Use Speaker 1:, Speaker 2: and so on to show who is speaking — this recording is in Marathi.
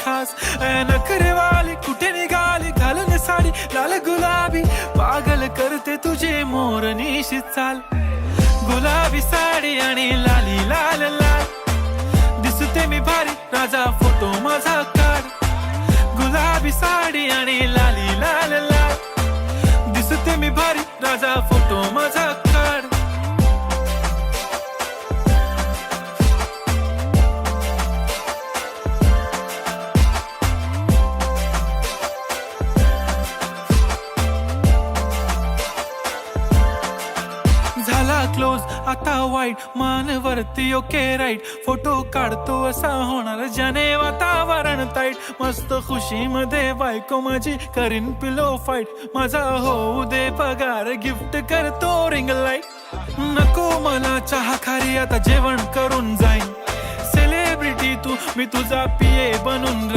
Speaker 1: खास नखरेवाली कुठे निघाली घालून साडी लाल गुलाबी पागल करते तुझे मोरनीशी चाल गुलाबी साडी आणि लाली लाल लाल दिसते मी भारी राजा फोटो माझा काढ गुलाबी साडी आणि लाली लाल लाल दिसते मी भारी राजा फोटो माझा काढ झाला क्लोज आता वाईट मानवरती ओके राईट फोटो काढतो असा होणार ज्याने वातावरण ताईट मस्त खुशी मध्ये बायको माझी करीन पिलो फाईट माझा होऊ दे पगार गिफ्ट करतो रिंग लाईट नको मला चहा खारी आता जेवण करून जाईन सेलिब्रिटी तू मी तुझा पिये बनून